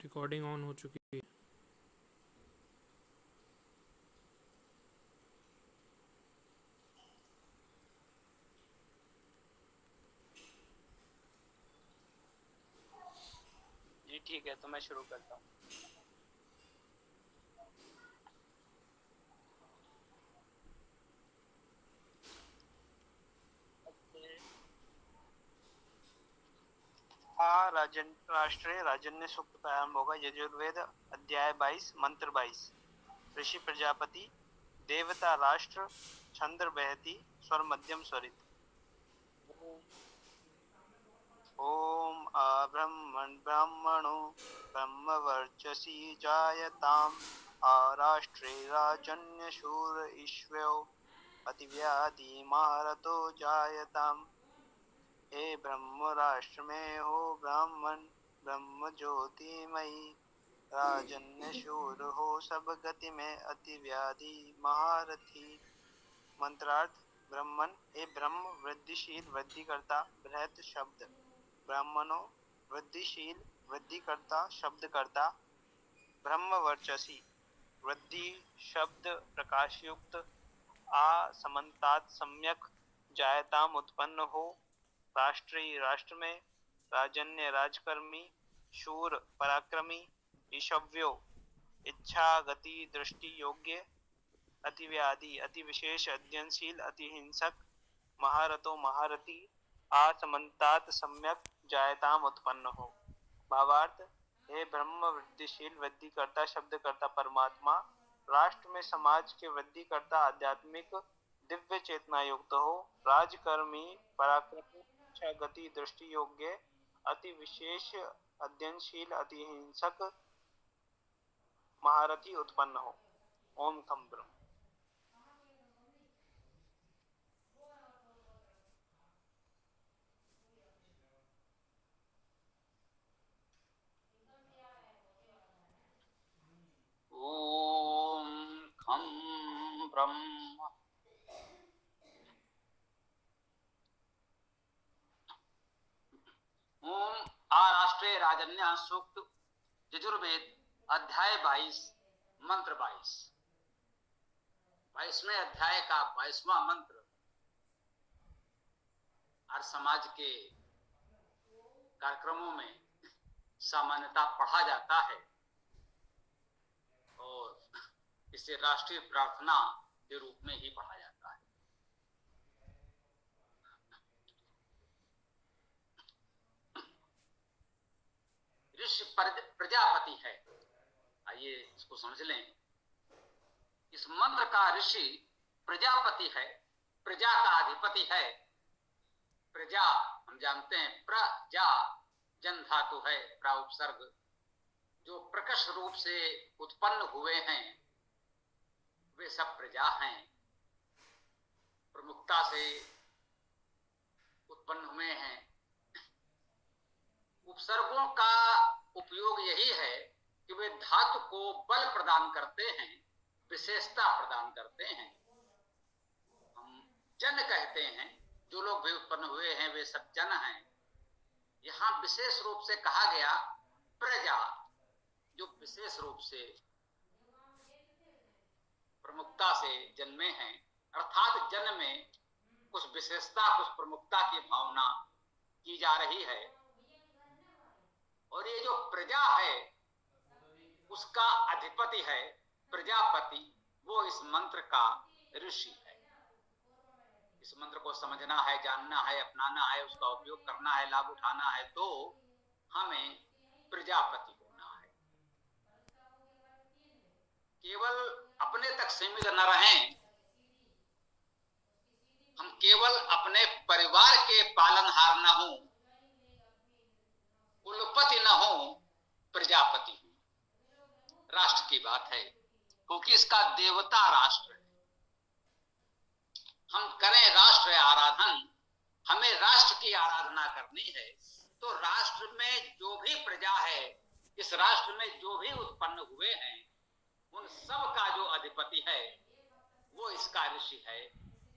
Recording on हो चुकी है। जी ठीक है, तो मैं शुरू करता हूँ। राष्ट्रीय राजन्य सूक्त प्रारंभ होगा। यजुर्वेद अध्याय 22 मंत्र 22। ऋषि प्रजापति, देवता राष्ट्र, छंद्र बहती, स्वर मध्यम स्वरित। ओम अब्रह्मण ब्रह्मणो ब्रह्मवर्चसी जायताम आराष्ट्रे राजन्य शूर ईश्वयो अतिव्याधि महारथो जायताम। हे ब्रह्म राष्ट्र में हो ब्राह्मण ब्रह्म ज्योतिमयी राजन्य शूर हो सब गति में अति व्याधि महारथी। मंत्रार्थ ब्रह्मन ए ब्रह्म वृद्धिशील वृद्धिकर्ता बृहत शब्द ब्राह्मणों वृद्धिशील वृद्धिकर्ता शब्दकर्ता ब्रह्म वर्चसी वृद्धि शब्द प्रकाशयुक्त आ समन्तात सम्यक जायताम उत्पन्न हो राष्ट्रीय राष्ट्र में राजन्य राजकर्मी शूर पराक्रमी ईशव्यो इच्छा गति दृष्टि योग्य अतिव्याधि अति विशेष अध्ययनशील अति हिंसक महारथो महारथी आसमन्तात सम्यक जायताम उत्पन्न हो। भावार्थ हे ब्रह्म वृद्धिशील वृद्धिकर्ता शब्दकर्ता परमात्मा राष्ट्र में समाज के वृद्धिकर्ता आध्यात्मिक दिव्य चेतना युक्त हो राजकर्मी पराक्रमी इच्छा गति दृष्टि योग्य अति विशेष अध्ययनशील अति हिंसक महारथी उत्पन्न हो। ओम थम ब्रह्म। ओम खम ब्रह्म। ओम आराष्ट्रीय राजन्य सूक्त यजुर्वेद अध्याय 22 मंत्र 22। 22वें अध्याय का 22वां मंत्र हर समाज के कार्यक्रमों में सामान्यता पढ़ा जाता है और इसे राष्ट्रीय प्रार्थना के रूप में ही पढ़ा जाता है। ऋषि प्रजापति है, आइए इसको समझ लें। इस मंत्र का ऋषि प्रजापति है, प्रजा का अधिपति है। प्रजा हम जानते हैं, प्रजा जन धातु है, प्रा उपसर्ग। जो प्रकर्ष रूप से उत्पन्न हुए हैं वे सब प्रजा हैं, प्रमुखता से उत्पन्न हुए हैं। उपसर्गों का उपयोग यही है कि वे धातु को बल प्रदान करते हैं, विशेषता प्रदान करते हैं। हम जन कहते हैं, जो लोग भी उत्पन्न हुए हैं वे सब जन हैं। यहां विशेष रूप से कहा गया प्रजा, जो विशेष रूप से प्रमुखता से जन्मे हैं, अर्थात जन्म में कुछ विशेषता कुछ प्रमुखता की भावना की जा रही है। और ये जो प्रजा है उसका अधिपति है प्रजापति, वो इस मंत्र का ऋषि है। इस मंत्र को समझना है, जानना है, अपनाना है, उसका उपयोग करना है, लाभ उठाना है, तो हमें प्रजापति होना है। केवल अपने तक सीमित न रहें, हम केवल अपने परिवार के पालनहार न हों, कुलपति न हो, प्रजापति हो। राष्ट्र की बात है, क्योंकि इसका देवता राष्ट्र है। हम करें राष्ट्र आराधन, हमें राष्ट्र की आराधना करनी है, तो राष्ट्र में जो भी प्रजा है, इस राष्ट्र में जो भी उत्पन्न हुए हैं, उन सब का जो अधिपति है वो इसका ऋषि है।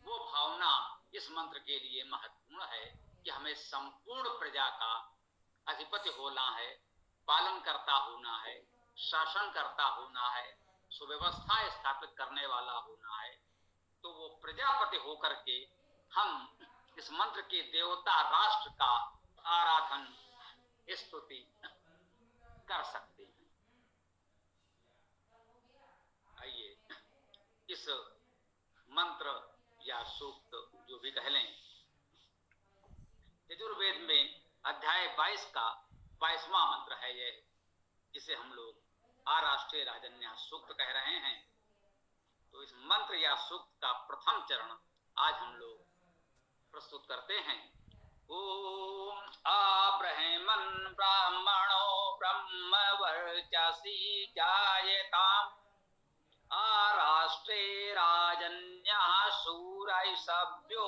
वो भावना इस मंत्र के लिए महत्वपूर्ण है कि हमें संपूर्ण प्रजा का अधिपति होना है, पालन करता होना है, शासन करता होना है, सुव्यवस्था स्थापित करने वाला होना है, तो वो प्रजापति होकर के हम इस मंत्र के देवता राष्ट्र का आराधन स्तुति कर सकते हैं। आइए इस मंत्र या सूक्त जो भी कह लें, यजुर्वेद में अध्याय 22 का 22वां मंत्र है ये, जिसे हम लोग आराष्ट्रीय राजन्यास सूक्त कह रहे हैं। तो इस मंत्र या सूक्त का प्रथम चरण आज हम लोग प्रस्तुत करते हैं। ओम आब्रह्मन् ब्राह्मणो ब्रह्म वर्चसी जायताम् आराष्ट्रे राजन्याः शूरैः सभ्यो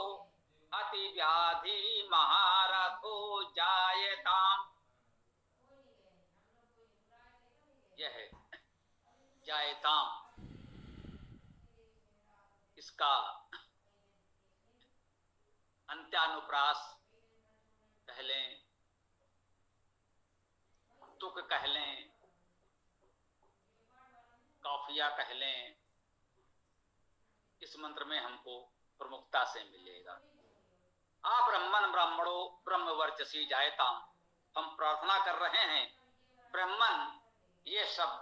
अतिव्याधि महारथो जायताम्। यह जायताम इसका अंत्यानुप्रास कह लें, तुक कह लें, काफिया कह लें, इस मंत्र में हमको प्रमुखता से मिलेगा। आ ब्रह्मन ब्राह्मणो ब्रह्म वर्चसी जायताम। हम प्रार्थना कर रहे हैं, ब्रह्मन ये शब्द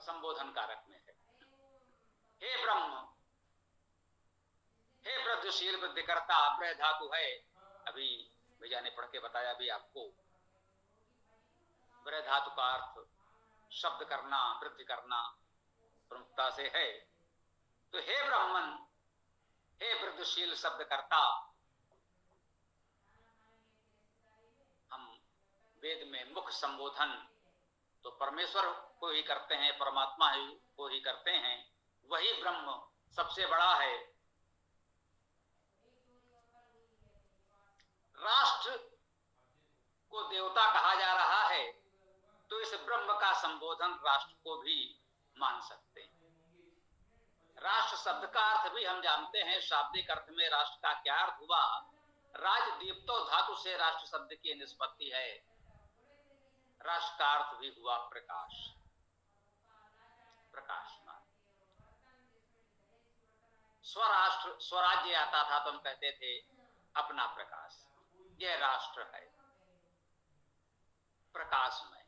संबोधन कारक में है। हे ब्रह्म, हे वृद्धिशील वृद्धिकर्ता, ब्रह धातु है, अभी भैया ने पढ़ के बताया भी आपको। ब्रह धातु का अर्थ शब्द करना, वृद्धि करना प्रमुखता से है। तो हे ब्रह्मन, हे वृद्धिशील शब्दकर्ता, हम वेद में मुख्य संबोधन तो परमेश्वर को ही करते हैं, परमात्मा ही को ही करते हैं। वही ब्रह्म सबसे बड़ा है। राष्ट्र को देवता कहा जा रहा है, तो इस ब्रह्म का संबोधन राष्ट्र को भी मान सकते हैं। राष्ट्र शब्द का अर्थ भी हम जानते हैं। शाब्दिक अर्थ में राष्ट्र का क्या अर्थ हुआ? राजदीप्तो धातु से राष्ट्र शब्द की निष्पत्ति है। राष्ट्र का अर्थ भी हुआ प्रकाश, प्रकाशमान। स्वराष्ट्र, स्वराज्य आता था तो हम कहते थे अपना प्रकाश। यह राष्ट्र है प्रकाशमय।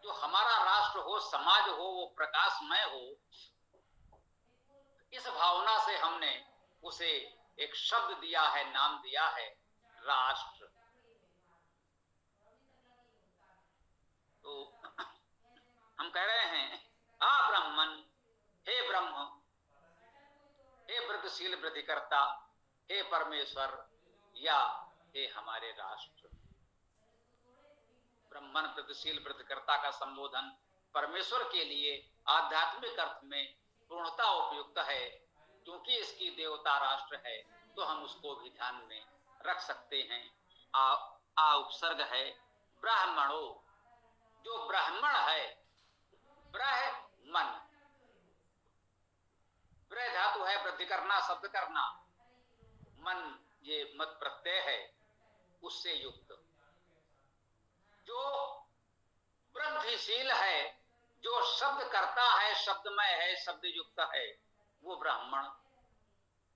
जो हमारा राष्ट्र हो, समाज हो, वो प्रकाशमय हो, इस भावना से हमने उसे एक शब्द दिया है, नाम दिया है राष्ट्र। तो हम कह रहे हैं, आ ब्रह्मन, हे ब्रह्म, हे वृद्धिशील वृद्धिकर्ता, हे परमेश्वर, या हे हमारे राष्ट्र। ब्रह्मन वृद्धिशील वृद्धिकर्ता का संबोधन परमेश्वर के लिए आध्यात्मिक अर्थ में पूर्णता उपयुक्त है। क्योंकि इसकी देवता राष्ट्र है, तो हम उसको भी ध्यान में रख सकते हैं। आ उपसर्ग है ब्राह्मणो, जो ब्राह्मण है, ब्रह्मन, ब्रह धातु है वृद्धि करना, शब्द करना, मन ये मत प्रत्यय है, उससे युक्त। जो वृद्धिशील है, जो शब्द करता है, शब्दमय है, शब्द युक्त है, वो ब्राह्मण।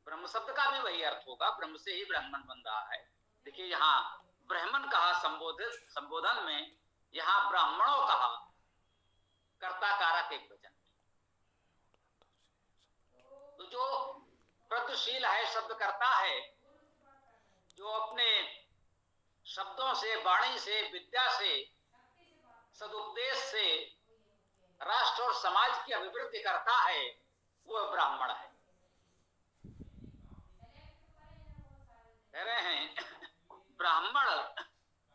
ब्रह्म शब्द का भी वही अर्थ होगा, ब्रह्म से ही ब्राह्मण बन रहा है। देखिए यहाँ ब्राह्मण कहा संबोधन में, यहाँ ब्राह्मणों कहा कर्ता कारक एक वचन। तो जो वृद्धिशील है, शब्द करता है, जो अपने शब्दों से, वाणी से, विद्या से, सदुपदेश से राष्ट्र और समाज की अभिवृद्धि करता है, वो ब्राह्मण है। कह रहे हैं ब्राह्मण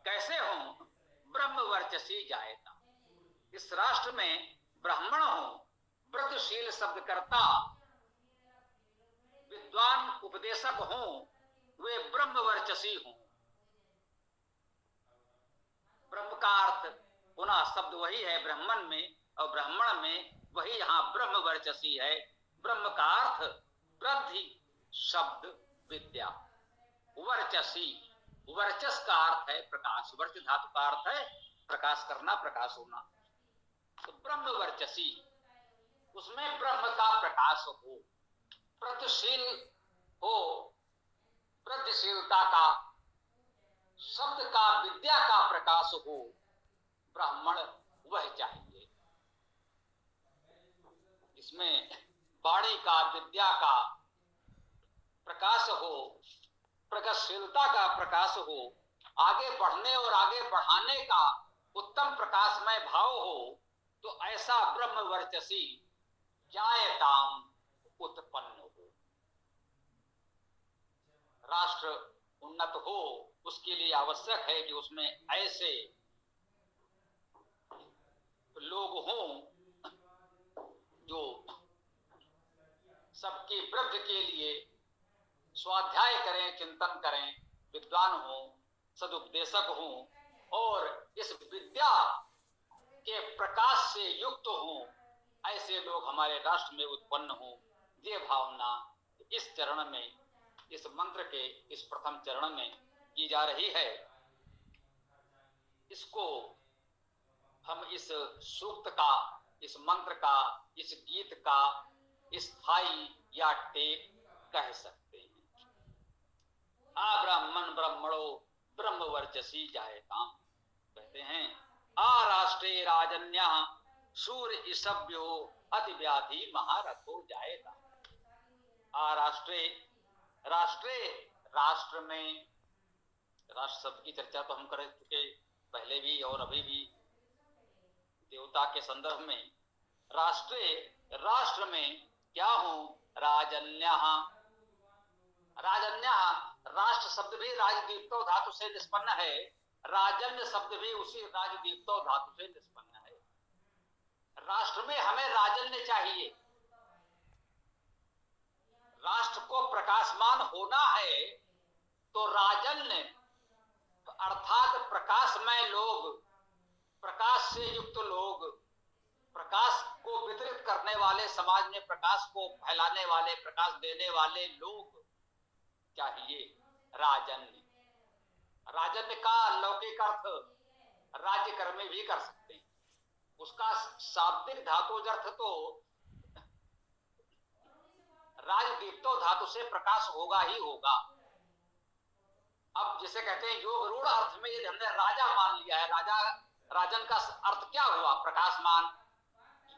कैसे हो? ब्रह्म वर्चसी जायता। इस राष्ट्र में ब्राह्मण हो, वृद्धिशील शब्दकर्ता, विद्वान उपदेशक हो, वे ब्रह्म वर्चसी हो। ब्रह्म का अर्थ पुनः शब्द वही है ब्राह्मण में, और ब्राह्मण में वही यहाँ ब्रह्म वर्चसी है। ब्रह्म का अर्थ वृद्धि, शब्द, विद्या। वर्चसी वर्चस का अर्थ है प्रकाश, वर्च धातु का अर्थ है प्रकाश करना, प्रकाश होना। तो ब्रह्म वर्चसी, उसमें ब्रह्म का प्रकाश हो, प्रतिशील हो, प्रतिशीलता का, शब्द का, विद्या का प्रकाश हो, ब्राह्मण वह चाहिए। इसमें वाणी का, विद्या का प्रकाश हो, प्रगतिशीलता का प्रकाश हो, आगे बढ़ने और आगे बढ़ाने का उत्तम प्रकाशमय भाव हो, तो ऐसा ब्रह्म वर्चसी जायताम उत्पन्न हो। राष्ट्र उन्नत हो, उसके लिए आवश्यक है कि उसमें ऐसे लोग हों जो सबकी वृद्धि के लिए स्वाध्याय करें, चिंतन करें, विद्वान हों, सदुपदेशक हों और इस विद्या के प्रकाश से युक्त हों, ऐसे लोग हमारे राष्ट्र में उत्पन्न हों। ये भावना इस चरण में, इस मंत्र के इस प्रथम चरण में की जा रही है। इसको हम इस सूक्त का, इस मंत्र का, इस गीत का स्थाई या टेक कह सकते हैं। आ ब्राह्मण ब्रह्मणो ब्रह्म वर्चसी जायताम, कहते हैं आ राष्ट्रे राजन्या सूर ईसभ्यो अति व्याधि महारथो जायता। आ राष्ट्रे, राष्ट्रे राष्ट्र में, राष्ट्र शब्द की चर्चा तो हम कर चुके पहले भी और अभी भी देवता के संदर्भ में। राष्ट्रे, राष्ट्र में क्या हूं, राजन्या, राजन्या, राष्ट्र शब्द भी राजदीप्तो धातु से निष्पन्न है, राजन्य शब्द भी उसी राजदीप्तो धातु से निष्पन्न है। राष्ट्र में हमें राजन्य चाहिए, राष्ट्र को प्रकाशमान होना है, तो राजन्य अर्थात प्रकाशमय लोग, प्रकाश से युक्त लोग, प्रकाश को वितरित करने वाले, समाज में प्रकाश को फैलाने वाले, प्रकाश देने वाले लोग चाहिए। राजन्य, राजन्य का लौकिक अर्थ राज्य कर्मी भी कर सकते हैं, उसका शाब्दिक धातुज अर्थ तो राजदीप्तो धातु से प्रकाश होगा ही होगा। अब जिसे कहते हैं योग रूढ़ अर्थ में यदि हमने राजा मान लिया है, राजा, राजन का अर्थ क्या हुआ, प्रकाशमान।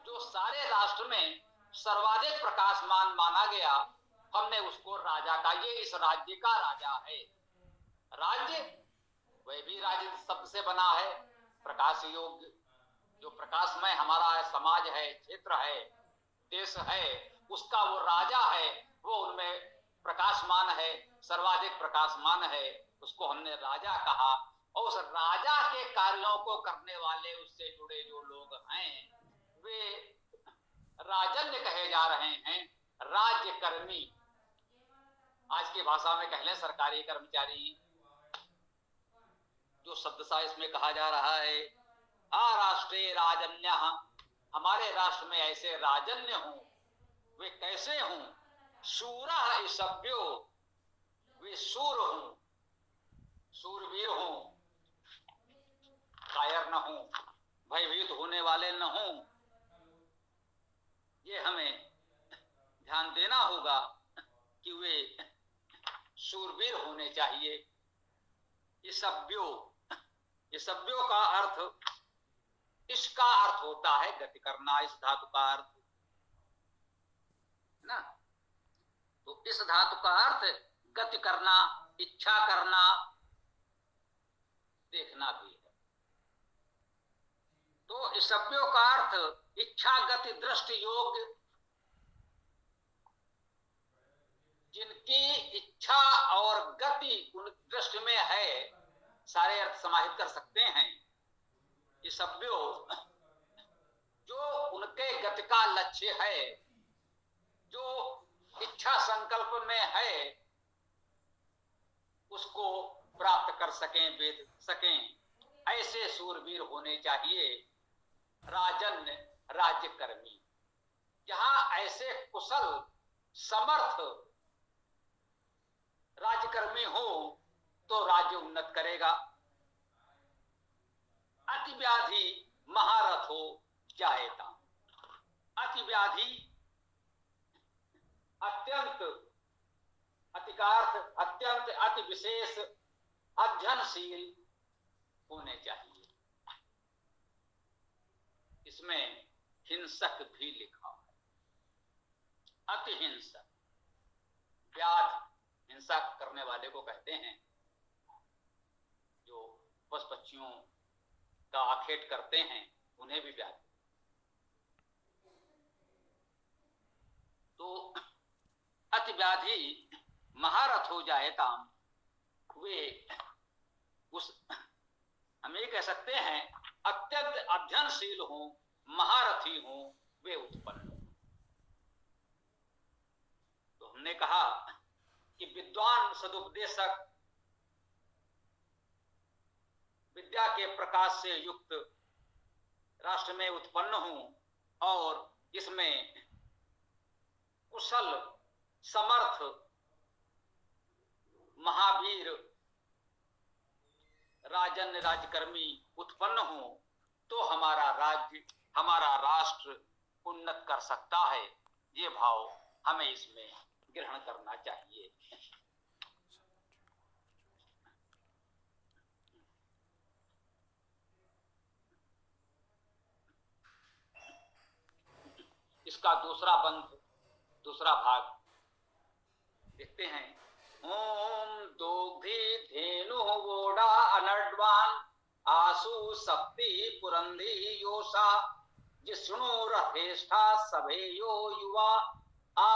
जो सारे राष्ट्र में सर्वाधिक प्रकाशमान माना गया, हमने उसको राजा का, ये इस राज्य का राजा है। राज्य वह भी राज्य शब्द से बना है, प्रकाश योग्य, जो प्रकाशमय हमारा समाज है, क्षेत्र है, देश है, उसका वो राजा है, वो उनमें प्रकाशमान है, सर्वाधिक प्रकाशमान है, उसको हमने राजा कहा। और उस राजा के कार्यों को करने वाले, उससे जुड़े जो लोग हैं, वे राजन्य कहे जा रहे हैं, राज्यकर्मी। आज की भाषा में कह लें सरकारी कर्मचारी, जो शब्दशः इसमें कहा जा रहा है। आ राष्ट्रे राजन्य, हमारे राष्ट्र में ऐसे राजन्य हों, वे कैसे हों, शूरा ईसभ्यो, वे शूर हों, शूरवीर हों, कायर न हों, भयभीत होने वाले न हों। ये हमें ध्यान देना होगा कि वे शूरवीर होने चाहिए। ईसभ्यो, ईसभ्यो का अर्थ, इसका अर्थ होता है गति करना, इस धातु का अर्थ ना, तो इस धातु का अर्थ गति करना, इच्छा करना, देखना भी है। तो ईसभ्यो का अर्थ इच्छा, गति, दृष्टि योग्य, जिनकी इच्छा और गति उन दृष्टि में है, सारे अर्थ समाहित कर सकते हैं। ईसभ्यो, जो उनके गति का लक्ष्य है, जो इच्छा संकल्प में है, उसको प्राप्त कर सकें, वेद सकें, ऐसे शूरवीर होने चाहिए। राजन्य, राज्यकर्मी, जहां ऐसे कुशल समर्थ राज्यकर्मी हो, तो राज्य उन्नत करेगा। अति व्याधि महारथो जायेता। अति व्याधि अत्यंत, अतिकार्थ अत्यंत अति विशेष अध्ययनशील होने चाहिए। इसमें हिंसक भी लिखा है, अति हिंसक। व्याध हिंसा करने वाले को कहते हैं, जो पशु पक्षियों का आखेट करते हैं उन्हें भी व्याध। तो अति व्याधि महारथ हो जाए ताम, वे उस, हम ये कह सकते हैं अत्यंत अध्ययनशील हो, महारथी हो, वे उत्पन्न हो। तो हमने कहा कि विद्वान सदुपदेशक विद्या के प्रकाश से युक्त राष्ट्र में उत्पन्न हो और इसमें कुशल समर्थ महावीर राजन राजकर्मी उत्पन्न हो तो हमारा राज्य, हमारा राष्ट्र उन्नत कर सकता है। ये भाव हमें इसमें ग्रहण करना चाहिए। इसका दूसरा बंध, दूसरा भाग देखते हैं। ओम दोग्धी धेनु वोडा अनड्वान आसु सप्ति पुरंदी योषा जिष्णु रथेष्ठा सभेयो युवा आ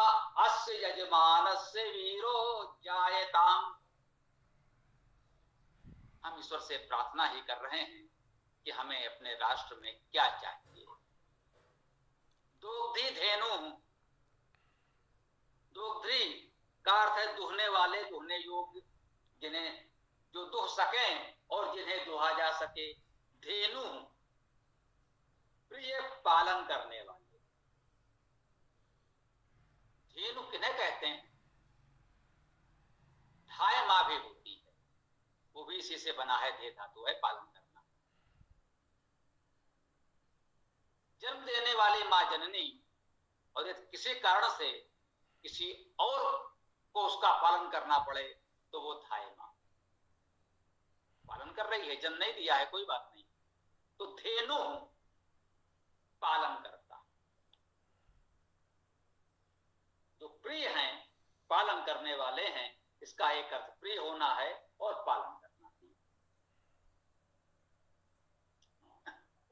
अस्य यजमानस्य वीरो जायताम। हम ईश्वर से प्रार्थना ही कर रहे हैं कि हमें अपने राष्ट्र में क्या चाहिए। दोग्धी धेनु, दोग्धी का अर्थ है दुहने वाले, दुहने योग्य, जिन्हें जो दुह सके और जिन्हें दुहा जा सके। धेनु प्रिय पालन करने वाले। धेनु किन्हें कहते हैं? धाय माँ भी होती है, वो भी इसी से बना है, धे धातु है, पालन करना। जन्म देने वाली माँ जननी, और यदि किसी कारण से किसी और को उसका पालन करना पड़े तो वो धाय माँ पालन कर रही है, जन्म नहीं दिया है, कोई बात नहीं। तो धेनु पालन करता, जो प्रिय हैं, पालन करने वाले हैं, इसका एक अर्थ प्रिय होना है और पालन करना।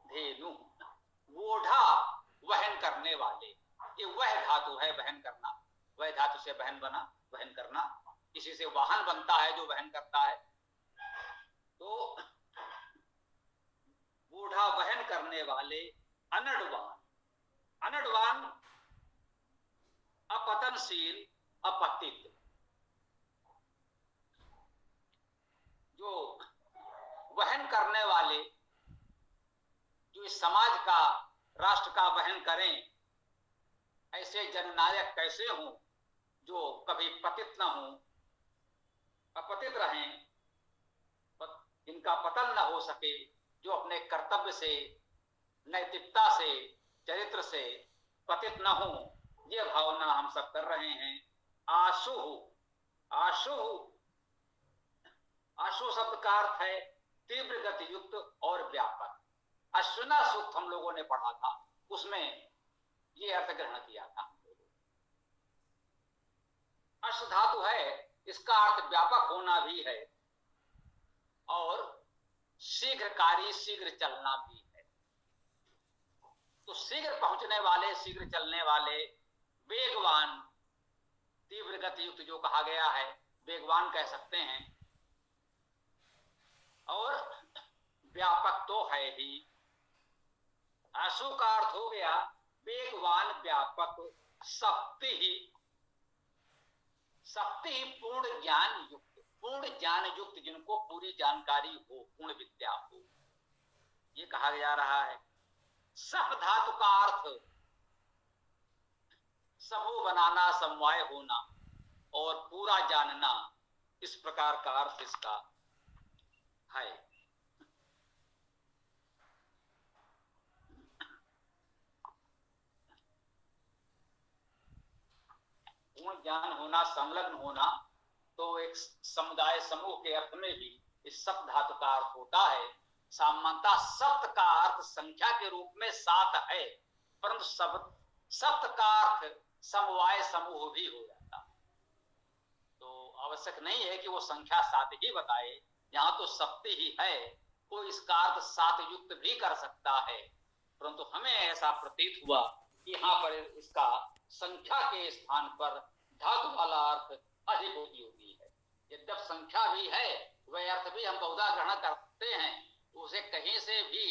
धेनु वोढ़ा वहन करने वाले, ये वह धातु है, वहन करना, वह धातु से वहन बना, वहन करना। किसी से वाहन बनता है जो वहन करता है। तो बूढ़ा वहन करने वाले अनडवान, अनडवान अपतनशील, अपतित, जो वहन करने वाले, जो इस समाज का, राष्ट्र का वहन करें, ऐसे जननायक कैसे हों जो कभी पतित न हो, अपतित रहें, जिनका पतन न हो सके, जो अपने कर्तव्य से, नैतिकता से, चरित्र से पतित न हो। ये भावना हम सब कर रहे हैं। आशु, आशु, आशु शब्द का अर्थ है तीव्र गति युक्त और व्यापक। अश्विना सूक्त हम लोगों ने पढ़ा था, उसमें ये अर्थ ग्रहण किया था। अश्व धातु है, इसका अर्थ व्यापक होना भी है और शीघ्रकारी, शीघ्र चलना भी है। तो शीघ्र पहुंचने वाले, शीघ्र चलने वाले, वेगवान, तीव्र गति युक्त जो कहा गया है, वेगवान कह सकते हैं। और व्यापक तो है ही। आशु का अर्थ हो गया वेगवान, व्यापक, शक्ति ही, शक्ति ही पूर्ण ज्ञान युक्त, पूर्ण ज्ञान युक्त, जिनको पूरी जानकारी हो, पूर्ण विद्या हो, ये कहा जा रहा है। सह धातु का अर्थ समूह बनाना, समवाय होना और पूरा जानना, इस प्रकार का अर्थ इसका है। पूर्ण ज्ञान होना, संलग्न होना, तो एक समुदाय समूह के अर्थ में भी इस सप्त धातु का अर्थ होता है। सामान्यतः सप्त का अर्थ संख्या के रूप में 7 है, परंतु सप्त का अर्थ समवाय समूह भी हो जाता है। तो आवश्यक नहीं है कि वो संख्या 7 ही बताए, यहाँ तो सप्त ही है, कोई इसका अर्थ 7 युक्त भी कर सकता है, परंतु हमें ऐसा प्रतीत हुआ कि यहाँ पर इसका संख्या के स्थान पर धातु वाला अर्थ अधिक उपयोगी है। यद्यप संख्या भी है, वह अर्थ भी हम बहुधा ग्रहण करते हैं, उसे कहीं से भी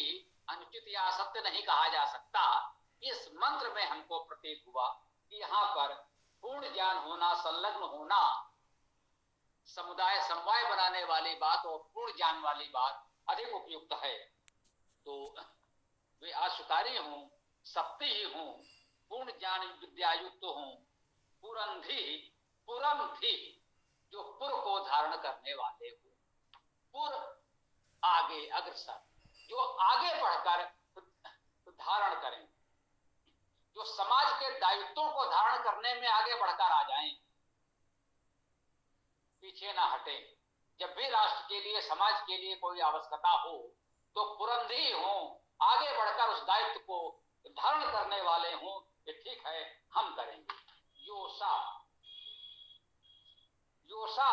अनुचित या असत्य नहीं कहा जा सकता। इस मंत्र में हमको प्रतीत हुआ कि यहाँ पर पूर्ण ज्ञान होना, संलग्न होना, समुदाय समवाय बनाने वाली बात और पूर्ण ज्ञान वाली बात अधिक उपयुक्त है। तो वे अश्वकारी हूं, सप्ती ही हूं, पूर्ण ज्ञान विद्यायुक्त हूं, पुरम थी, जो पुर को धारण करने वाले हो, पुर आगे अग्रसर, जो आगे बढ़कर धारण करें, जो समाज के दायित्वों को धारण करने में आगे बढ़कर आ जाएं, पीछे ना हटे। जब भी राष्ट्र के लिए, समाज के लिए कोई आवश्यकता हो तो पुरंधी हो, आगे बढ़कर उस दायित्व को धारण करने वाले हों, ये ठीक है, हम करेंगे। योषा, योषा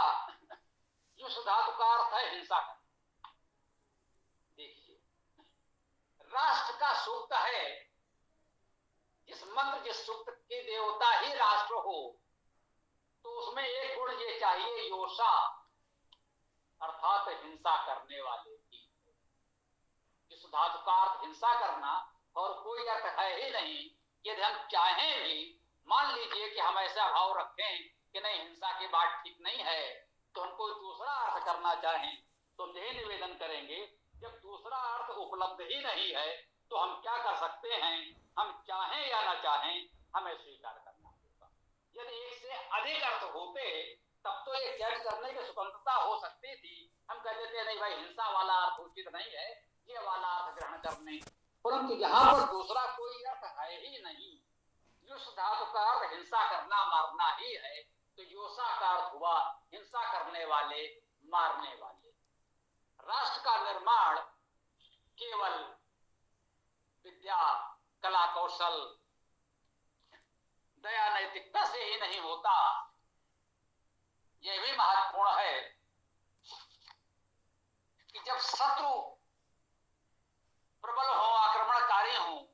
युष धातु का अर्थ है हिंसा करना। देखिए, राष्ट्र का सूक्त है, जिस मंत्र, जिस सूक्त के देवता ही राष्ट्र हो, तो उसमें एक गुण ये चाहिए, योषा, अर्थात हिंसा करने वाले की। इस धातु का अर्थ हिंसा करना और कोई अर्थ है ही नहीं। यदि हम चाहें भी, मान लीजिए कि हम ऐसा भाव रखें कि नहीं, हिंसा की बात ठीक नहीं है, तो हम कोई दूसरा अर्थ करना चाहें, तो हम यही निवेदन करेंगे, जब दूसरा अर्थ उपलब्ध ही नहीं है तो हम क्या कर सकते हैं, हम चाहें या ना चाहें, हमें स्वीकार करना होगा। यदि एक से अधिक अर्थ होते तब तो ये चयन करने की स्वतंत्रता हो सकती थी, हम कह देते नहीं भाई, हिंसा वाला अर्थ उचित नहीं है, ये वाला अर्थ ग्रहण करने, परंतु यहाँ पर दूसरा कोई अर्थ है ही नहीं। युष धातु का अर्थ हिंसा करना, मारना ही है, तो योषा का अर्थ हुआ हिंसा करने वाले, मारने वाले। राष्ट्र का निर्माण केवल विद्या, कला, कौशल, दया, नैतिकता से ही नहीं होता। यह भी महत्वपूर्ण है कि जब शत्रु प्रबल हो, आक्रमणकारी हो,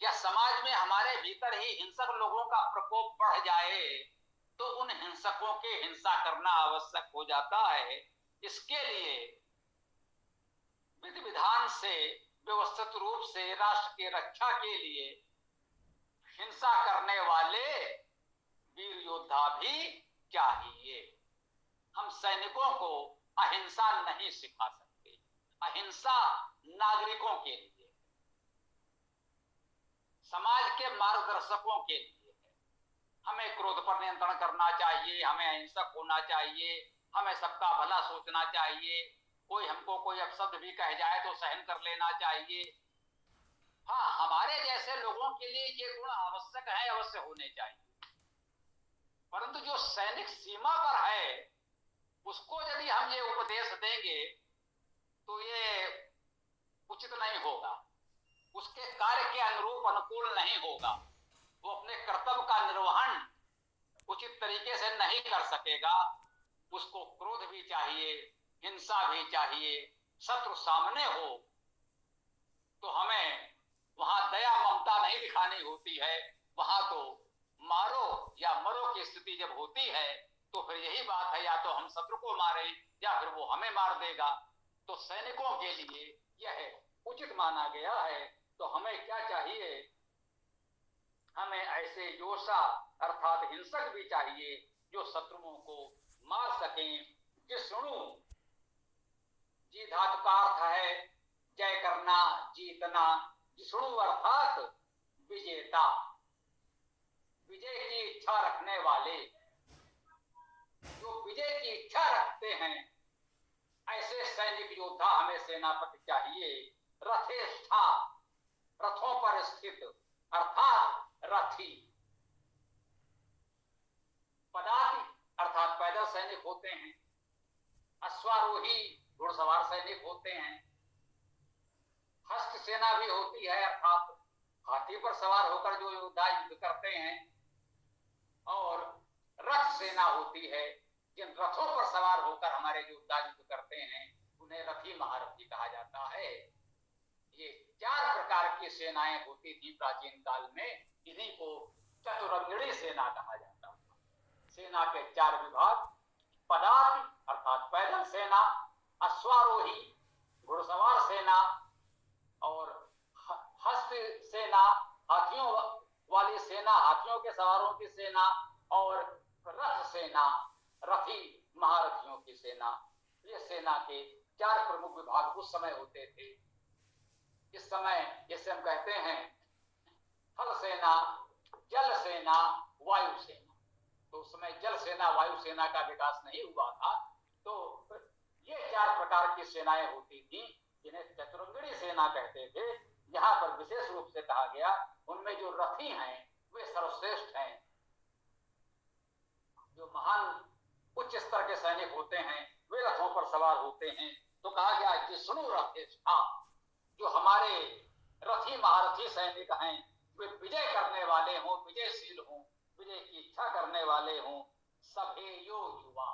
या समाज में हमारे भीतर ही हिंसक लोगों का प्रकोप बढ़ जाए, तो उन हिंसकों के हिंसा करना आवश्यक हो जाता है। इसके लिए विधि विधान से, व्यवस्थित रूप से राष्ट्र की रक्षा के लिए हिंसा करने वाले वीर योद्धा भी चाहिए। हम सैनिकों को अहिंसा नहीं सिखा सकते, अहिंसा नागरिकों के लिए, समाज के मार्गदर्शकों के लिए है। हमें क्रोध पर नियंत्रण करना चाहिए, हमें अहिंसक होना चाहिए, हमें सबका भला सोचना चाहिए, कोई हमको कोई अपशब्द भी कह जाए तो सहन कर लेना चाहिए। हाँ, हमारे जैसे लोगों के लिए ये गुण आवश्यक है, अवश्य होने चाहिए, परंतु जो सैनिक सीमा पर है उसको यदि हम ये उपदेश देंगे तो ये उचित नहीं होगा, उसके कार्य के अनुरूप अनुकूल नहीं होगा, वो अपने कर्तव्य का निर्वहन उचित तरीके से नहीं कर सकेगा। उसको क्रोध भी चाहिए, हिंसा भी चाहिए, शत्रु सामने हो तो हमें वहां दया ममता नहीं दिखानी होती है, वहां तो मारो या मरो की स्थिति जब होती है तो फिर यही बात है, या तो हम शत्रु को मारें या फिर वो हमें मार देगा। तो सैनिकों के लिए यह उचित माना गया है। तो हमें क्या चाहिए, हमें ऐसे योषा अर्थात हिंसक भी चाहिए जो शत्रुओं को मार सकें। जिष्णु, जी धातु का अर्थ है जय करना, जीतना। जिष्णु अर्थात विजेता, विजय की इच्छा रखने वाले। जो विजय की इच्छा रखते हैं ऐसे सैनिक योद्धा हमें सेनापति चाहिए। रथेष्ठा, रथों पर स्थित अर्थात रथी। पदाति अर्थात पैदल सैनिक होते हैं। अश्वारोही घुड़सवार सैनिक होते हैं। हस्त सेना भी होती है अर्थात हाथी पर सवार होकर जो योद्धा युद्ध करते हैं। और रथ सेना होती है, जिन रथों पर सवार होकर हमारे योद्धा युद्ध करते हैं उन्हें रथी महारथी कहा जाता है। ये 4 प्रकार की सेनाएं होती थी प्राचीन काल में। इन्हीं को चतुरंगिणी सेना कहा जाता था। सेना के 4 विभाग, पदाति अर्थात पैदल सेना, अश्वारोही घुड़सवार सेना, और हस्त सेना हाथियों वाली सेना, हाथियों के सवारों की सेना, और रथ सेना रथी महारथियों की सेना। ये सेना के 4 प्रमुख विभाग उस समय होते थे। इस समय जिसे हम कहते हैं थल सेना, जल सेना, वायु सेना। तो उस समय जल सेना वायु सेना का विकास नहीं हुआ था। तो ये 4 प्रकार की सेनाएं होती थी जिन्हें चतुरंगिणी सेना कहते थे। यहाँ पर विशेष रूप से कहा गया उनमें जो रथी हैं वे सर्वश्रेष्ठ हैं। जो महान उच्च स्तर के सैनिक होते हैं वे रथों पर सवार होते हैं। तो कहा गया जिष्णु रथेष्ठा, जो हमारे रथी महारथी सैनिक हैं वे विजय करने वाले हों, विजयशील हों, विजय की इच्छा करने वाले हों। सभेयो युवा,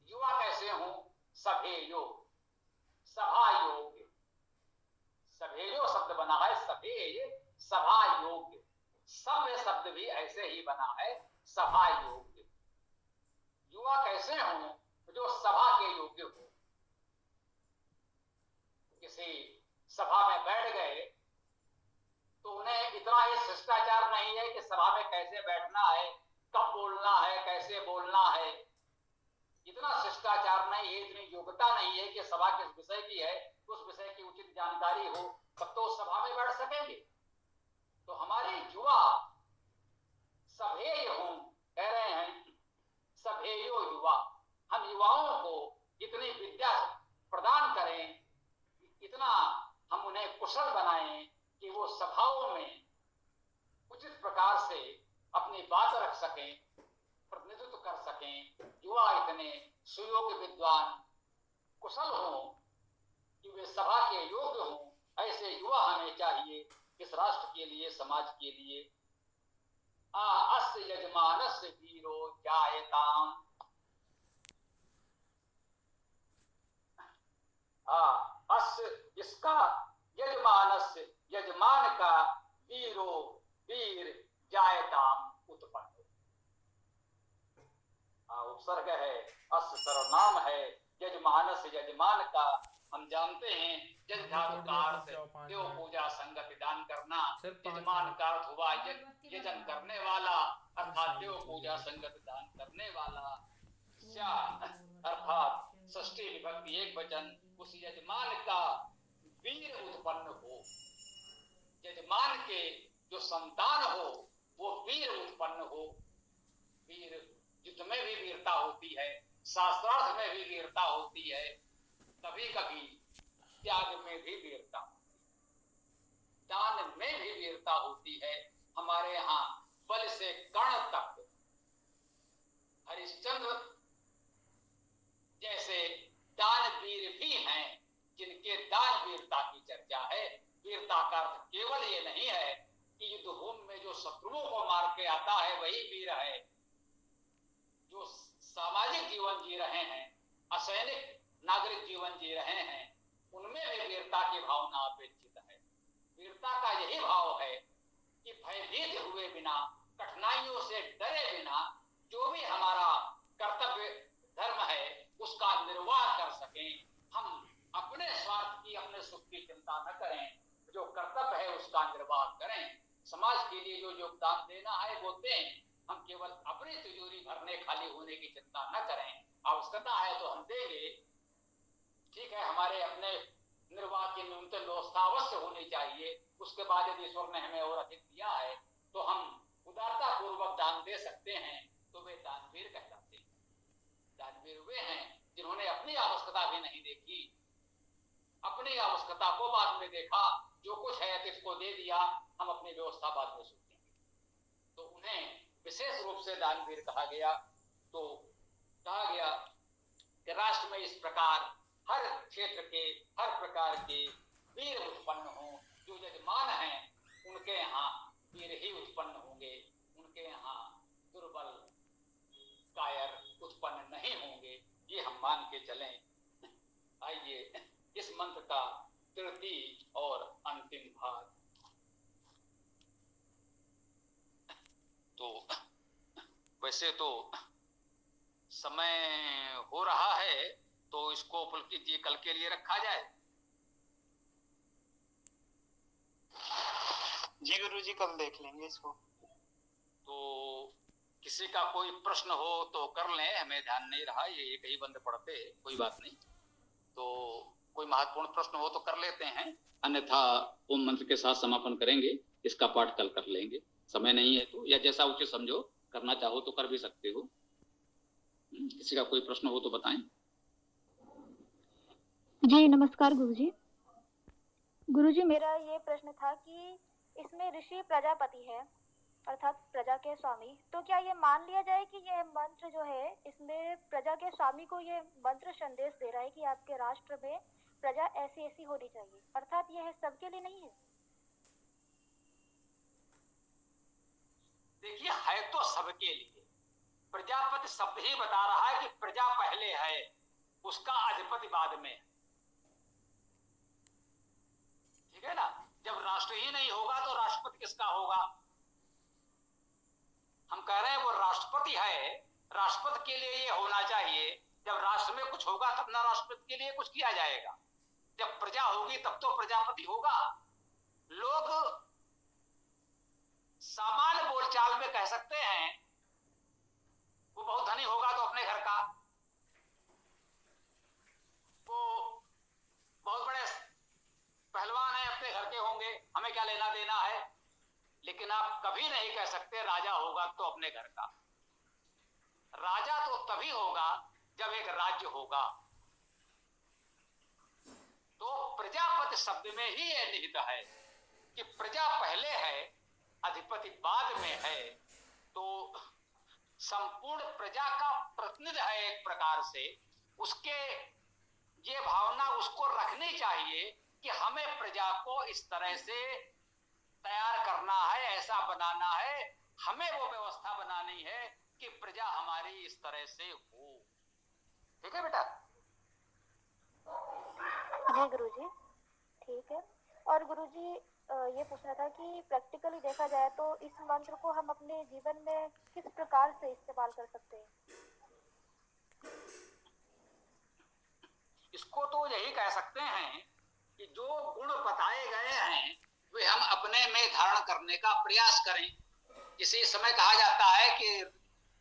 युवा कैसे हों? सभेयो, सभा योग्य। सभेयो शब्द बना है सभे, सभा योग्य। सभ्य शब्द भी ऐसे ही बना है, सभा योग्य। युवा कैसे हों? जो सभा के योग्य हो। किसी सभा में बैठ गए तो उन्हें इतना ही शिष्टाचार नहीं है कि सभा में कैसे बैठना है, कब बोलना है, कैसे बोलना है। इतना शिष्टाचार नहीं है, इतनी योग्यता नहीं है कि सभा किस विषय की है उस विषय की उचित जानकारी हो, तब तो सभा में बैठ सकेंगे। तो हमारे युवा सभेय हों, कह रहे हैं सभेयो युवा। हम युवाओं को इतनी विद्या प्रदान करें, इतना हम उन्हें कुशल बनाएं कि वो सभाओं में उचित प्रकार से अपनी बात रख सकें, प्रतिनिधित्व कर सकें। युवा इतने सुयोग्य विद्वान कुशल हों कि वे सभा के योग्य हों। ऐसे युवा हमें चाहिए इस राष्ट्र के लिए, समाज के लिए। अस्य यजमानस्य वीरो जायताम। अस्य इसका, यजमानस्य यजमान का, वीरो वीर, जायताम उत्पन्न। उपसर्ग है, अस्य सर्वनाम है, यजमानस्य यजमान का। हम जानते हैं यज धातु का अर्थ देव पूजा संगति दान करना। यजमान का अर्थ हुआ यजन करने वाला अर्थात देव पूजा संगति दान करने वाला। अर्थात षष्ठी विभक्ति एक वचन, उस यजमान का वीर उत्पन्न हो। यजमान के जो संतान हो वो वीर उत्पन्न हो। वीर युद्ध में भी वीरता होती है, शास्त्रार्थ में भी वीरता होती है, कभी कभी त्याग में भी वीरता, दान में भी वीरता होती है। हमारे यहाँ बल से कर्ण तक हरिश्चंद्र जैसे दानवीर भी हैं जिनके दान वीरता की चर्चा है। वीरता का अर्थ केवल ये नहीं है कि युद्ध भूमि में जो शत्रुओं को मार के आता है वही वीर है। जो सामाजिक जीवन जी रहे हैं, असैनिक नागरिक जीवन जी रहे हैं, उनमें भी वीरता की भावना अपेक्षित है। वीरता का यही भाव है कि भयभीत हुए बिना, कठिनाइयों से डरे बिना जो भी हमारा कर्तव्य धर्म है उसका निर्वाह कर सकें। हम अपने स्वार्थ की, अपने सुख की चिंता न करें, जो कर्तव्य है उसका निर्वाह करें। समाज के लिए जो योगदान देना है वो दें। हम केवल अपनी तिजोरी भरने, खाली होने की चिंता न करें। आवश्यकता है तो हम देंगे, ठीक है, हमारे अपने निर्वाह की न्यूनतम व्यवस्था अवश्य होनी चाहिए। उसके बाद यदि ईश्वर ने हमें और अधिक दिया है तो हम उदारता पूर्वक दान दे सकते हैं, तो वे दानवीर कहलाते हैं। दानवीर वे हैं जिन्होंने अपनी आवश्यकता भी नहीं देखी, अपनी आवश्यकता को बाद में देखा, जो कुछ है अतिथि को दे दिया, हम अपनी व्यवस्था बाद में सोचेंगे, तो उन्हें विशेष रूप से दानवीर कहा गया। तो कहा गया कि राष्ट्र में इस प्रकार हर क्षेत्र के हर प्रकार के वीर उत्पन्न हों, जो यजमान हैं उनके यहाँ वीर ही उत्पन्न होंगे, उनके यहाँ दुर्बल कायर उत्पन्न नहीं होंगे, ये हम मान के चलें। आइए इस मंत्र का तृतीय और अंतिम भाग। तो वैसे तो समय हो रहा है, तो इसको पुलकित जी कल के लिए रखा जाए। जी गुरुजी, कल देख लेंगे इसको। तो किसी का कोई प्रश्न हो तो कर लें, हमें ध्यान नहीं रहा, ये एक ही बंद पढ़ते, कोई बात नहीं। तो कोई महत्वपूर्ण प्रश्न हो तो कर लेते हैं, अन्यथा ओम मंत्र के साथ समापन करेंगे। इसका पाठ कल कर लेंगे, समय नहीं है तो, या जैसा उचित समझो, करना चाहो तो कर भी सकते हो। किसी का कोई प्रश्न हो तो बताएं। जी नमस्कार गुरुजी। गुरुजी, मेरा ये प्रश्न था कि इसमें ऋषि प्रजापति है, अर्थात प्रजा के स्वामी, तो क्या ये मान लिया जाए कि यह मंत्र जो है इसमें प्रजा के स्वामी को ये मंत्र संदेश दे रहा है कि आपके राष्ट्र में प्रजा ऐसी ऐसी होनी चाहिए, अर्थात यह सबके लिए नहीं है? देखिए, है तो सबके लिए। प्रजापति शब्द ही बता रहा है कि प्रजा पहले है, उसका अधिपति बाद में। ठीक है ना? जब राष्ट्र ही नहीं होगा तो राष्ट्रपति किसका होगा? हम कह रहे हैं वो राष्ट्रपति है, राष्ट्रपति के लिए ये होना चाहिए। जब राष्ट्र में कुछ होगा तब ना राष्ट्रपति के लिए कुछ किया जाएगा। जब प्रजा होगी तब तो प्रजापति होगा। लोग सामान्य बोलचाल में कह सकते हैं वो बहुत धनी होगा तो अपने घर का, वो बहुत बड़े पहलवान है अपने घर के होंगे, हमें क्या लेना देना है। लेकिन आप कभी नहीं कह सकते राजा होगा तो अपने घर का। राजा तो तभी होगा जब एक राज्य होगा। तो प्रजापति शब्द में ही यह निहित है कि प्रजा पहले है, अधिपति बाद में है। तो संपूर्ण प्रजा का प्रतिनिधि है एक प्रकार से, उसके ये भावना उसको रखनी चाहिए कि हमें प्रजा को इस तरह से तैयार करना है, ऐसा बनाना है, हमें वो व्यवस्था बनानी है कि प्रजा हमारी इस तरह से हो। ठीक है बेटा? जी गुरुजी, ठीक है। और गुरुजी, ये पूछना था कि प्रैक्टिकली देखा जाए तो इस मंत्र को हम अपने जीवन में किस प्रकार से इस्तेमाल कर सकते हैं? इसको तो यही कह सकते हैं कि जो गुण बताए गए हैं वे हम अपने में धारण करने का प्रयास करें। इसी समय कहा जाता है कि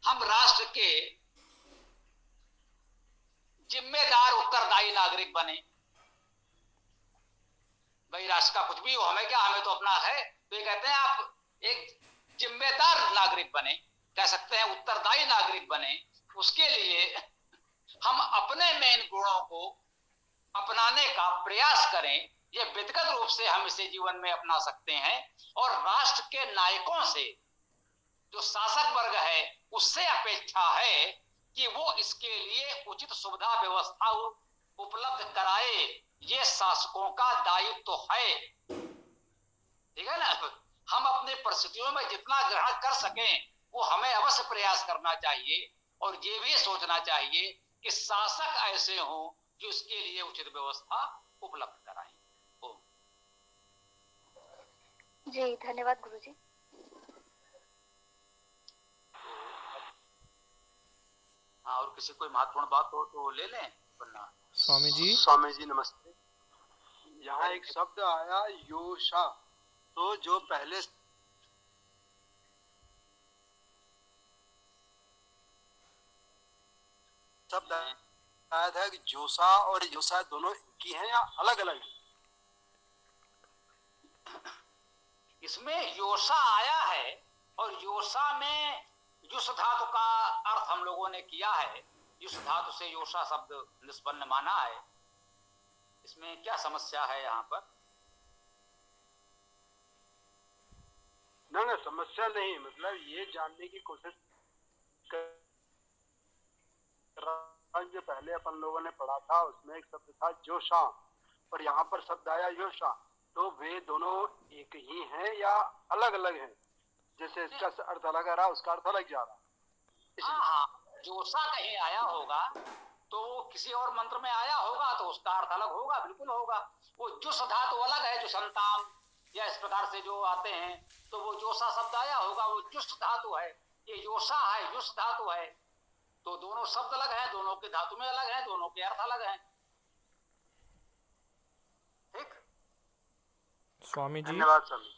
हम राष्ट्र के जिम्मेदार उत्तरदायी नागरिक बने। भाई राष्ट्र का कुछ भी हो, हमें क्या, हमें तो अपना है। तो ये कहते हैं आप एक जिम्मेदार नागरिक बने, कह सकते हैं उत्तरदायी नागरिक बने। उसके लिए हम अपने में इन गुणों को अपनाने का प्रयास करें। ये व्यक्तिगत रूप से हम इसे जीवन में अपना सकते हैं, और राष्ट्र के नायकों से, जो शासक वर्ग है, उससे अपेक्षा है कि वो इसके लिए उचित सुविधा व्यवस्था उपलब्ध कराए। ये शासकों का दायित्व तो है। ठीक है ना? हम अपनी परिस्थितियों में जितना ग्रहण कर सकें वो हमें अवश्य प्रयास करना चाहिए, और ये भी सोचना चाहिए कि शासक ऐसे हों जो इसके लिए उचित व्यवस्था उपलब्ध कराएं। जी धन्यवाद गुरुजी। हाँ, और किसी कोई महत्वपूर्ण बात हो तो ले लें वरना। स्वामी जी नमस्ते। यहाँ एक शब्द आया योषा, तो जो पहले शब्द आया था कि जोसा और योसा दोनों की हैं या अलग अलग हैं? इसमें योषा आया है, और योषा में युष धातु का अर्थ हम लोगों ने किया है। युष धातु से योषा शब्द निष्पन्न माना है, इसमें क्या समस्या है यहाँ पर? ना समस्या नहीं, मतलब ये जानने की कोशिश कर जो पहले अपन लोगों ने पढ़ा था उसमें एक शब्द था जोशा और यहाँ पर शब्द आया योशा, तो वे दोनों एक ही हैं या अलग अलग हैं? जैसे इसका अर्थ अलग आ रहा उसका अर्थ अलग जा रहा। हाँ, जोशा कहीं आया होगा तो वो किसी और मंत्र में आया होगा तो उसका अर्थ अलग होगा, बिल्कुल होगा। वो जुस धातु अलग है, जो संतान या इस प्रकार से जो आते हैं, तो वो जोशा शब्द आया होगा, वो जुस धातु है। ये योशा है, जुस धातु है, तो दोनों शब्द अलग हैं, दोनों के धातु में अलग हैं, दोनों के अर्थ अलग हैं। ठीक, स्वामी जी। धन्यवाद स्वामी।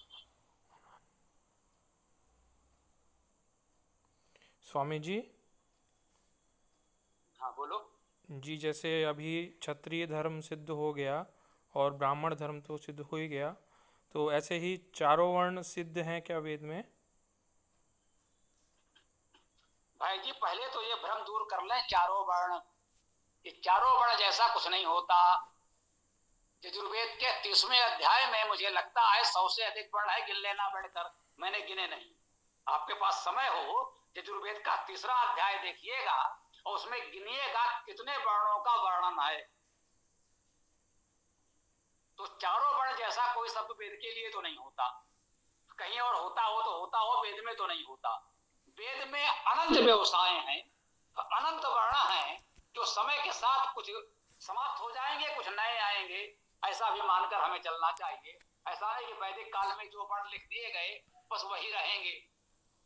स्वामी जी। हाँ बोलो जी, जैसे अभी क्षत्रिय धर्म सिद्ध हो गया और ब्राह्मण धर्म तो सिद्ध हो ही गया, तो ऐसे ही चारों वर्ण सिद्ध हैं क्या वेद में? भाई जी, पहले तो ये भ्रम दूर कर लें, चारों वर्ण, ये चारों वर्ण जैसा कुछ नहीं होता। यजुर्वेद के 30वें अध्याय में मुझे लगता है 100 से अधिक वर्ण है, गिन लेना बढ़कर, मैंने गिने नहीं। आपके पास समय हो, यजुर्वेद का 3रा अध्याय देखिएगा और उसमें गिनिएगा कितने वर्णों का वर्णन है। तो चारों वर्ण जैसा कोई शब्द वेद के लिए तो नहीं होता, कहीं और होता हो तो होता हो, वेद में तो नहीं होता। वेद में अनंत व्यवसाय हैं, अनंत वर्ण हैं, जो समय के साथ कुछ समाप्त हो जाएंगे, कुछ नए आएंगे, ऐसा भी मानकर हमें चलना चाहिए। ऐसा नहीं कि वैदिक काल में जो वर्ण लिख दिए गए बस वही रहेंगे,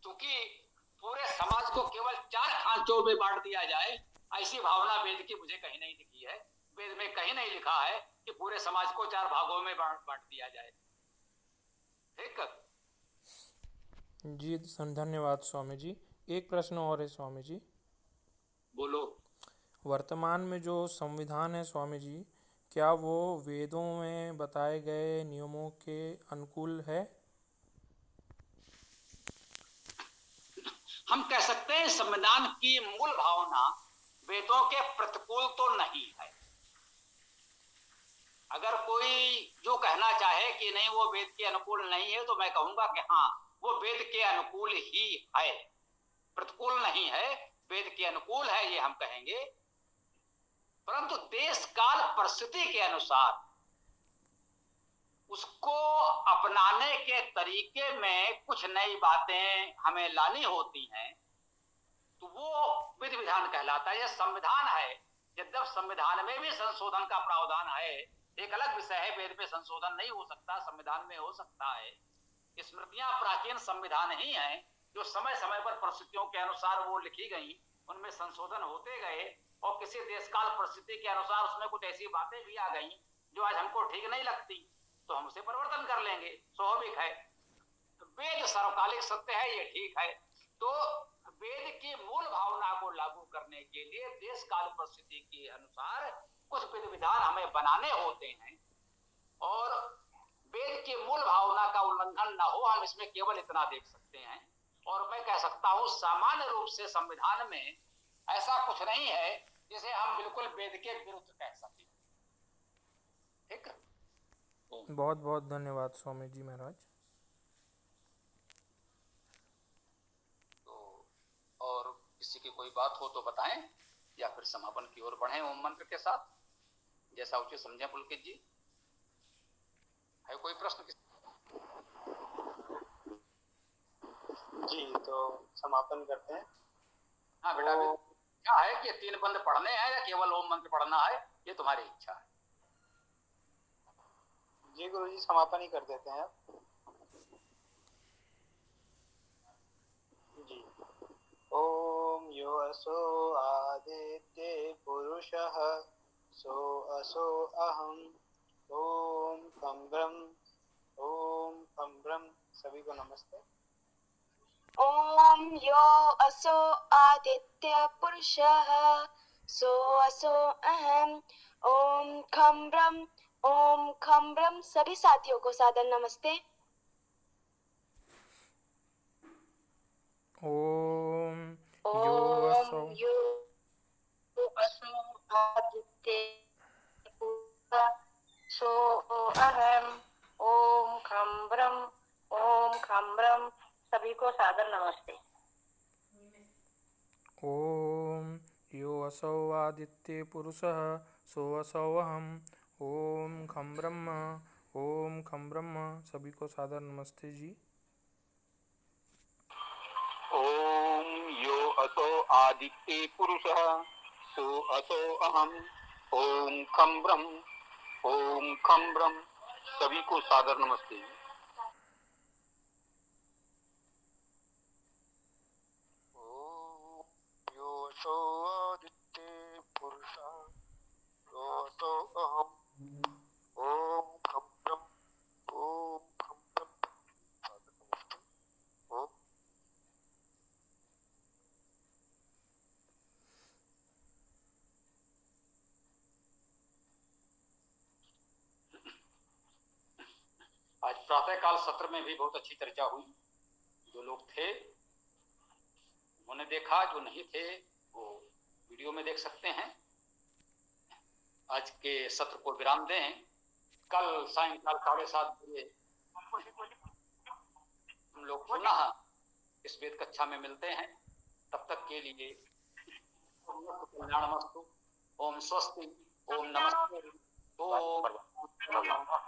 क्योंकि पूरे समाज को केवल 4 खांचों में बांट दिया जाए, ऐसी भावना वेद की मुझे कहीं नहीं दिखी है। वेद में कहीं नहीं लिखा है कि पूरे समाज को 4 भागों में बांट दिया जाए। ठीक, जी धन्यवाद स्वामी जी। एक प्रश्न और है स्वामी जी। बोलो। वर्तमान में जो संविधान है स्वामी जी, क्या वो वेदों में बताए गए नियमों के अनुकूल है? हम कह सकते हैं संविधान की मूल भावना वेदों के प्रतिकूल तो नहीं है। अगर कोई जो कहना चाहे कि नहीं वो वेद के अनुकूल नहीं है, तो मैं कहूंगा कि हाँ, वो वेद के अनुकूल ही है, प्रतिकूल नहीं है, वेद के अनुकूल है, ये हम कहेंगे। परंतु देश काल परिस्थिति के अनुसार उसको अपनाने के तरीके में कुछ नई बातें हमें लानी होती हैं, तो वो विधि विधान कहलाता है। यह संविधान है, यद्यप संविधान में भी संशोधन का प्रावधान है, एक अलग विषय है, वेद में संशोधन नहीं हो सकता, संविधान में हो सकता है। स्मृतियां प्राचीन संविधान ही हैं, जो समय समय पर परिस्थितियों के अनुसार वो लिखी गई, उनमें संशोधन होते गए, और किसी देश काल परिस्थिति के अनुसार उसमें कुछ ऐसी बातें भी आ गई जो आज हमको ठीक नहीं लगती, तो हम उसे परिवर्तन कर लेंगे, स्वाभाविक है। वेद सर्वकालिक सत्य है, ये ठीक है। तो वेद की मूल भावना को लागू करने के लिए देश काल परिस्थिति के अनुसार कुछ विधि विधान हमें बनाने होते हैं, और वेद की मूल भावना का उल्लंघन न हो, हम इसमें केवल इतना देख सकते हैं। और मैं कह सकता हूं सामान्य रूप से संविधान में ऐसा कुछ नहीं है जिसे हम बिल्कुल वेद के विरुद्ध कह सकें। ठीक, बहुत बहुत धन्यवाद स्वामी जी महाराज। तो और किसी की कोई बात हो तो बताएं, या फिर समापन की ओर बढ़ें ओम मंत्र के साथ, जैसा उचित समझे। पुलकित जी, है कोई प्रश्न? जी, तो समापन करते हैं। हाँ बेटा, क्या है कि 3 बंद पढ़ने हैं या केवल ओम मंत्र पढ़ना है, ये तुम्हारी इच्छा है। जी गुरु जी, समापन ही कर देते हैं अब। जी, ओम यो असो आदित्य पुरुषः सो असो अहम ओम खम ब्रह्म। सभी को नमस्ते। ओम यो असो आदित्य पुरुषः सो असो अहम ओम खम ब्रह्म। सभी साथियों को सादर नमस्ते। ओम यो ओम असो यो असो आदित्य सो अहम ओम खम ब्रह्म सभी को सादर नमस्ते। ओम यो असौ आदित्ये पुरुषः सो असौ अहम ओम खम ब्रह्म सभी को सादर नमस्ते जी। ओम यो असो आदित्ये पुरुषः सो असो अहम ओम खम ब्रह्म सभी को सादर नमस्ते। ओम यो असो आदित्ये पुरुषः सो असो अहम ओम खम ब्रह्म सादर नमस्ते। ओम आज प्रातःकाल सत्र में भी बहुत अच्छी चर्चा हुई। जो लोग थे उन्होंने देखा, जो नहीं थे वो वीडियो में देख सकते हैं। आज के सत्र को विराम दें। कल सायंकाल 7:30 बजे हम लोग पुनः इस वेद कक्षा में मिलते हैं। तब तक के लिए कल्याणमस्तु। ओम स्वस्ति, ओम नमस्ते, ओम ब्रह्म।